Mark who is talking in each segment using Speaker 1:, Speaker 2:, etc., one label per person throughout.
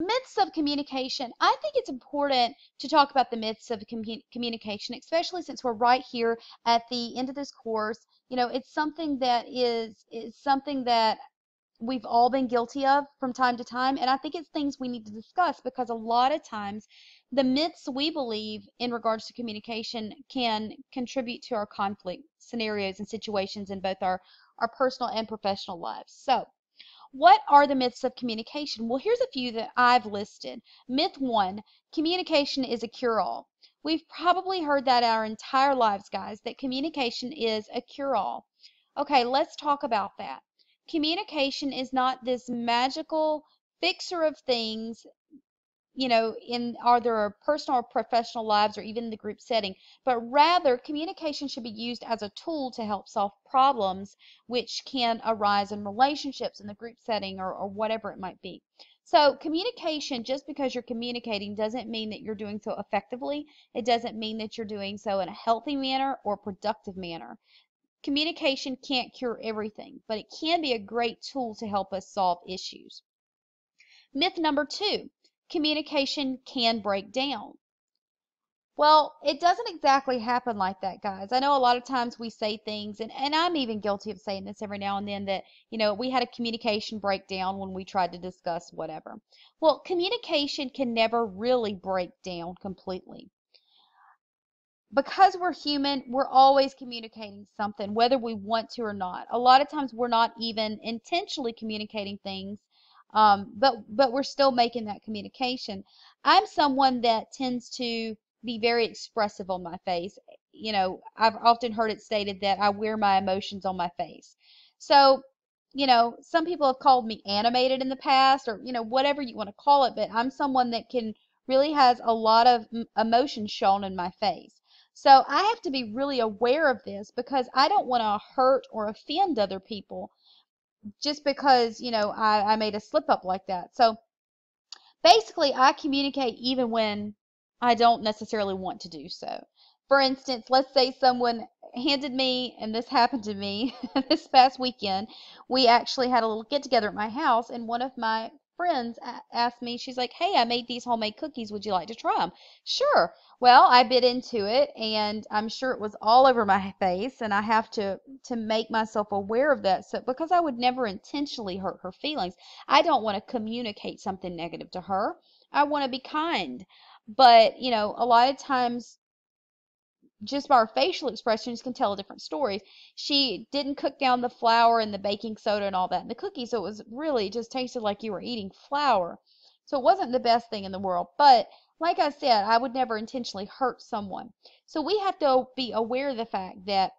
Speaker 1: Myths of communication. I think it's important to talk about the myths of communication, especially since we're right here at the end of this course. It's something that is something that we've all been guilty of from time to time, and I think it's things we need to discuss because a lot of times the myths we believe in regards to communication can contribute to our conflict scenarios and situations in both our personal and professional lives. So, what are the myths of communication? Well, here's a few that I've listed. Myth one, communication is a cure-all. We've probably heard that our entire lives, guys, that communication is a cure-all. Okay, let's talk about that. Communication is not this magical fixer of things, in either our personal or professional lives or even the group setting, but rather communication should be used as a tool to help solve problems which can arise in relationships in the group setting or whatever it might be. So communication, just because you're communicating doesn't mean that you're doing so effectively. It doesn't mean that you're doing so in a healthy manner or productive manner. Communication can't cure everything, but it can be a great tool to help us solve issues. Myth number two, communication can break down. Well, it doesn't exactly happen like that, guys. I know a lot of times we say things, and I'm even guilty of saying this every now and then, that, we had a communication breakdown when we tried to discuss whatever. Well, communication can never really break down completely. Because we're human, we're always communicating something, whether we want to or not. A lot of times we're not even intentionally communicating things, but we're still making that communication. I'm someone that tends to be very expressive on my face. I've often heard it stated that I wear my emotions on my face. So, some people have called me animated in the past, or, whatever you want to call it, but I'm someone that can really has a lot of emotion shown in my face. So I have to be really aware of this because I don't want to hurt or offend other people just because, I made a slip up like that. So basically, I communicate even when I don't necessarily want to do so. For instance, let's say someone handed me, and this happened to me this past weekend, we actually had a little get together at my house, and one of my friends asked me, she's like, "Hey, I made these homemade cookies. Would you like to try them?" Sure. Well, I bit into it, and I'm sure it was all over my face, and I have to make myself aware of that, so because I would never intentionally hurt her feelings. I don't want to communicate something negative to her. I want to be kind. But, a lot of times just by our facial expressions can tell a different story. She didn't cook down the flour and the baking soda and all that in the cookie, so it was really just tasted like you were eating flour. So it wasn't the best thing in the world. But like I said, I would never intentionally hurt someone. So we have to be aware of the fact that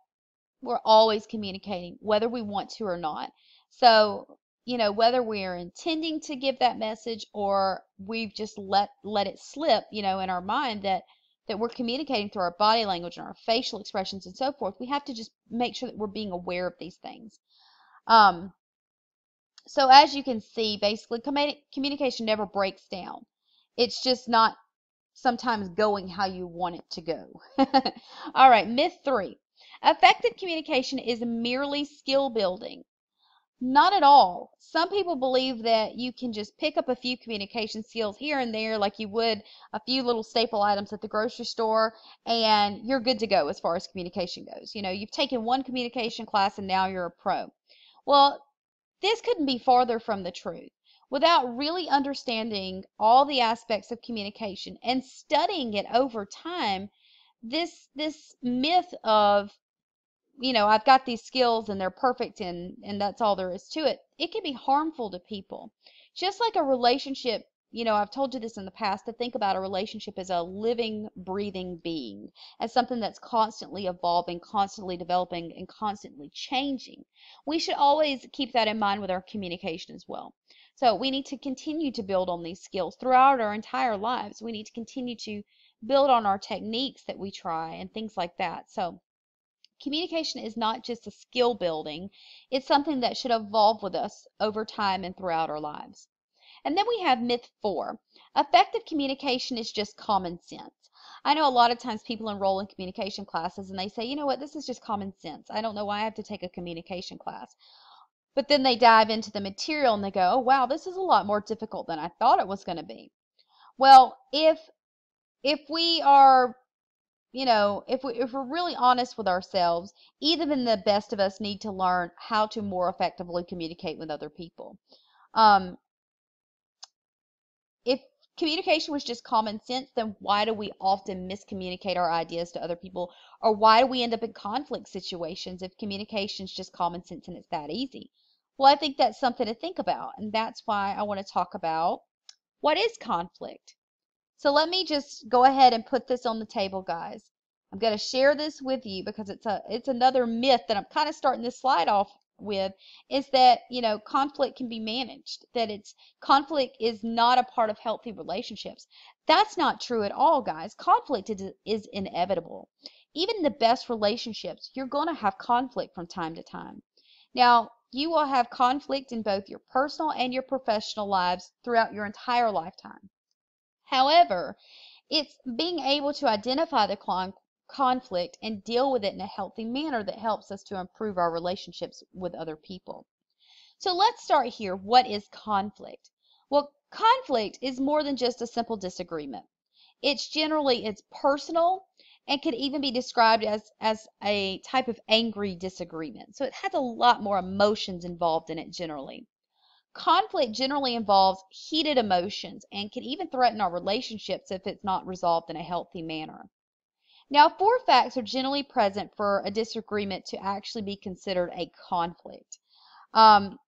Speaker 1: we're always communicating, whether we want to or not. So, whether we're intending to give that message or we've just let it slip, in our mind that we're communicating through our body language and our facial expressions and so forth, we have to just make sure that we're being aware of these things. Um, so as you can see, basically communication never breaks down. It's just not sometimes going how you want it to go. All right, myth three. Effective communication is merely skill building. Not at all. Some people believe that you can just pick up a few communication skills here and there, like you would a few little staple items at the grocery store, and you're good to go as far as communication goes. You've taken one communication class and now you're a pro. Well, this couldn't be farther from the truth. Without really understanding all the aspects of communication and studying it over time, this myth of, I've got these skills and they're perfect and that's all there is to it, it can be harmful to people. Just like a relationship, I've told you this in the past, to think about a relationship as a living, breathing being, as something that's constantly evolving, constantly developing, and constantly changing. We should always keep that in mind with our communication as well. So we need to continue to build on these skills throughout our entire lives. We need to continue to build on our techniques that we try and things like that. So communication is not just a skill building, it's something that should evolve with us over time and throughout our lives. And then we have myth four. Effective communication is just common sense. I know a lot of times people enroll in communication classes and they say, you know what, this is just common sense. I don't know why I have to take a communication class. But then they dive into the material and they go, oh, wow, this is a lot more difficult than I thought it was going to be. Well, if we are, if we're really honest with ourselves, even the best of us need to learn how to more effectively communicate with other people. Um, if communication was just common sense, then why do we often miscommunicate our ideas to other people? Or why do we end up in conflict situations if communication is just common sense and it's that easy? Well, I think that's something to think about, and that's why I want to talk about what is conflict. So let me just go ahead and put this on the table, guys. I'm going to share this with you because it's another myth that I'm kind of starting this slide off with, is that, conflict can be managed, that it's conflict is not a part of healthy relationships. That's not true at all, guys. Conflict is inevitable. Even in the best relationships, you're going to have conflict from time to time. Now, you will have conflict in both your personal and your professional lives throughout your entire lifetime. However, it's being able to identify the conflict and deal with it in a healthy manner that helps us to improve our relationships with other people. So let's start here. What is conflict? Well, conflict is more than just a simple disagreement. It's personal and could even be described as a type of angry disagreement. So it has a lot more emotions involved in it generally. Conflict generally involves heated emotions and can even threaten our relationships if it's not resolved in a healthy manner. Now, four facts are generally present for a disagreement to actually be considered a conflict. Um,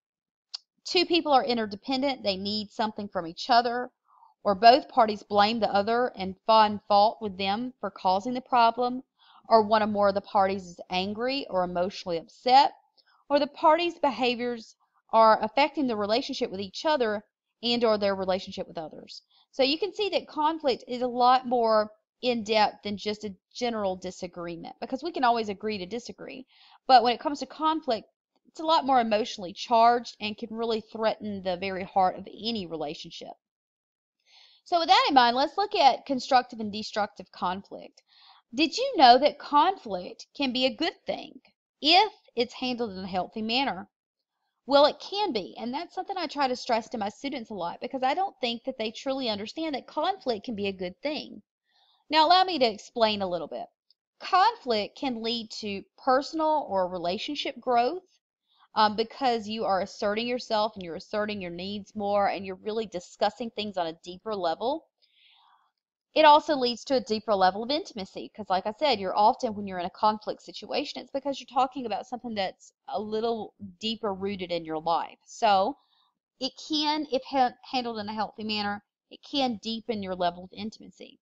Speaker 1: Two people are interdependent, they need something from each other, or both parties blame the other and find fault with them for causing the problem, or one or more of the parties is angry or emotionally upset, or the parties' behaviors are affecting the relationship with each other and or their relationship with others. So you can see that conflict is a lot more in depth than just a general disagreement, because we can always agree to disagree. But when it comes to conflict, it's a lot more emotionally charged and can really threaten the very heart of any relationship. So with that in mind, let's look at constructive and destructive conflict. Did you know that conflict can be a good thing if it's handled in a healthy manner? Well, it can be, and that's something I try to stress to my students a lot because I don't think that they truly understand that conflict can be a good thing. Now, allow me to explain a little bit. Conflict can lead to personal or relationship growth, because you are asserting yourself and you're asserting your needs more and you're really discussing things on a deeper level. It also leads to a deeper level of intimacy because, like I said, you're often, when you're in a conflict situation, it's because you're talking about something that's a little deeper rooted in your life. So it can, if handled in a healthy manner, it can deepen your level of intimacy.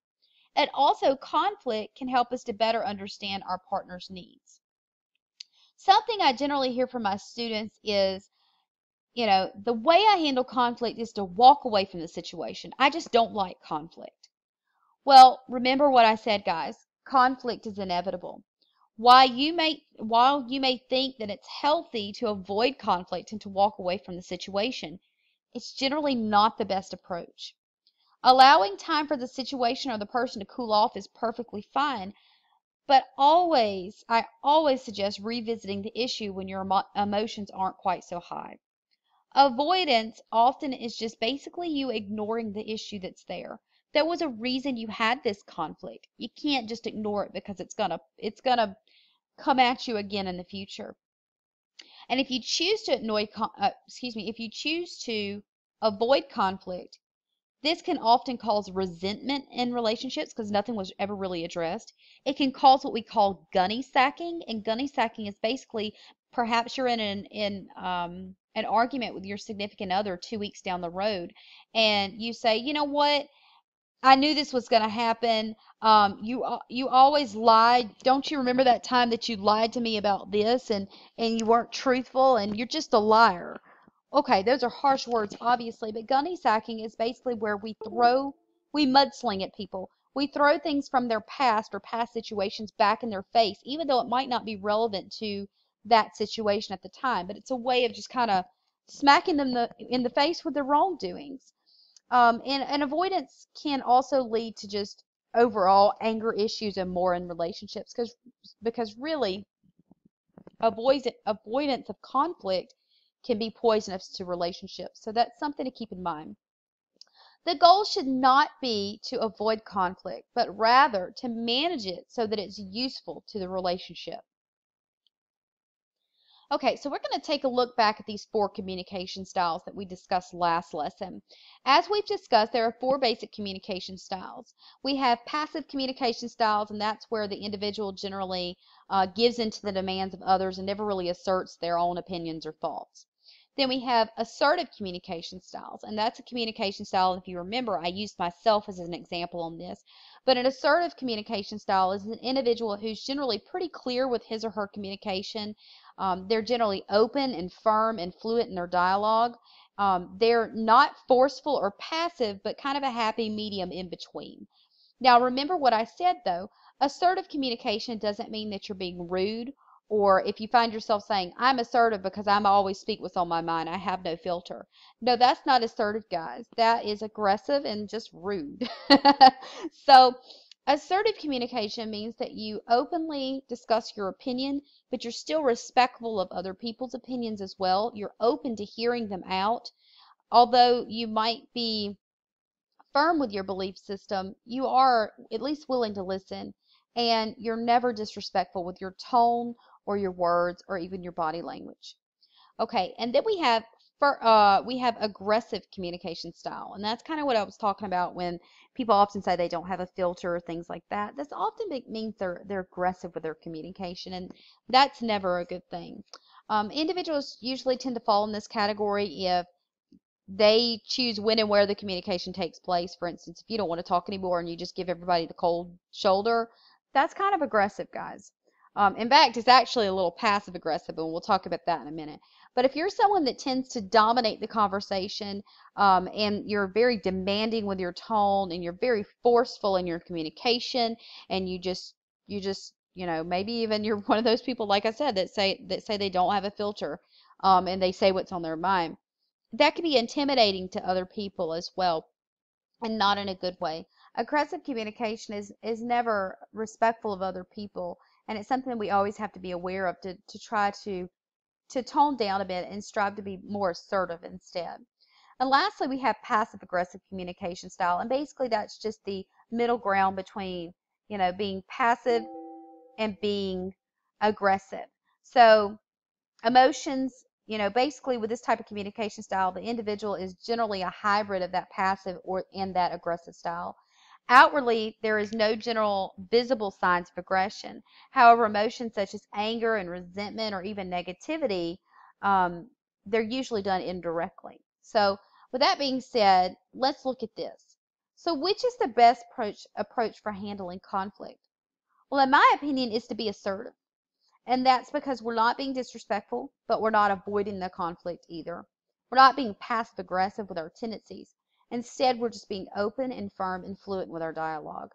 Speaker 1: And also, conflict can help us to better understand our partner's needs. Something I generally hear from my students is, the way I handle conflict is to walk away from the situation. I just don't like conflict. Well, remember what I said, guys. Conflict is inevitable. While you may think that it's healthy to avoid conflict and to walk away from the situation, it's generally not the best approach. Allowing time for the situation or the person to cool off is perfectly fine, but I always suggest revisiting the issue when your emotions aren't quite so high. Avoidance often is just basically you ignoring the issue that's there. There was a reason you had this conflict. You can't just ignore it because it's gonna come at you again in the future. And if you choose to if you choose to avoid conflict, this can often cause resentment in relationships because nothing was ever really addressed. It can cause what we call gunny sacking, and gunny sacking is basically perhaps you're in an argument with your significant other 2 weeks down the road, and you say, you know what? I knew this was going to happen. You always lied. Don't you remember that time that you lied to me about this and you weren't truthful and you're just a liar? Okay, those are harsh words, obviously, but gunny sacking is basically where we mudsling at people. We throw things from their past or past situations back in their face, even though it might not be relevant to that situation at the time. But it's a way of just kind of smacking them in the face with their wrongdoings. And avoidance can also lead to just overall anger issues and more in relationships because really avoidance of conflict can be poisonous to relationships. So that's something to keep in mind. The goal should not be to avoid conflict, but rather to manage it so that it's useful to the relationship. Okay, so we're going to take a look back at these 4 communication styles that we discussed last lesson. As we've discussed, there are 4 basic communication styles. We have passive communication styles, and that's where the individual generally gives into the demands of others and never really asserts their own opinions or thoughts. Then we have assertive communication styles, and that's a communication style. If you remember, I used myself as an example on this. But an assertive communication style is an individual who's generally pretty clear with his or her communication. They're generally open and firm and fluent in their dialogue. They're not forceful or passive, but kind of a happy medium in between. Now, remember what I said though. Assertive communication doesn't mean that you're being rude, or if you find yourself saying, I'm assertive because I'm always speak what's on my mind, I have no filter. No, that's not assertive, guys. That is aggressive and just rude. So, assertive communication means that you openly discuss your opinion, but you're still respectful of other people's opinions as well. You're open to hearing them out. Although you might be firm with your belief system, you are at least willing to listen, and you're never disrespectful with your tone or your words or even your body language. Okay, and then we have aggressive communication style, and that's kind of what I was talking about when people often say they don't have a filter or things like that. This often means they're aggressive with their communication, and that's never a good thing. Individuals usually tend to fall in this category if they choose when and where the communication takes place. For instance, if you don't want to talk anymore and you just give everybody the cold shoulder, that's kind of aggressive, guys. In fact, it's actually a little passive aggressive, and we'll talk about that in a minute. But if you're someone that tends to dominate the conversation, and you're very demanding with your tone, and you're very forceful in your communication, and maybe even you're one of those people, like I said, that say they don't have a filter, and they say what's on their mind, that can be intimidating to other people as well, and not in a good way. Aggressive communication is never respectful of other people, and it's something we always have to be aware of to try to tone down a bit and strive to be more assertive instead. And lastly, we have passive aggressive communication style, and basically that's just the middle ground between, being passive and being aggressive. So emotions, basically with this type of communication style, the individual is generally a hybrid of that passive or and that aggressive style. Outwardly, there is no general visible signs of aggression. However, emotions such as anger and resentment or even negativity, um, they're usually done indirectly. So, with that being said, let's look at this. So, which is the best approach for handling conflict? Well, in my opinion, is to be assertive. And that's because we're not being disrespectful, but we're not avoiding the conflict either. We're not being passive aggressive with our tendencies. Instead, we're just being open and firm and fluent with our dialogue.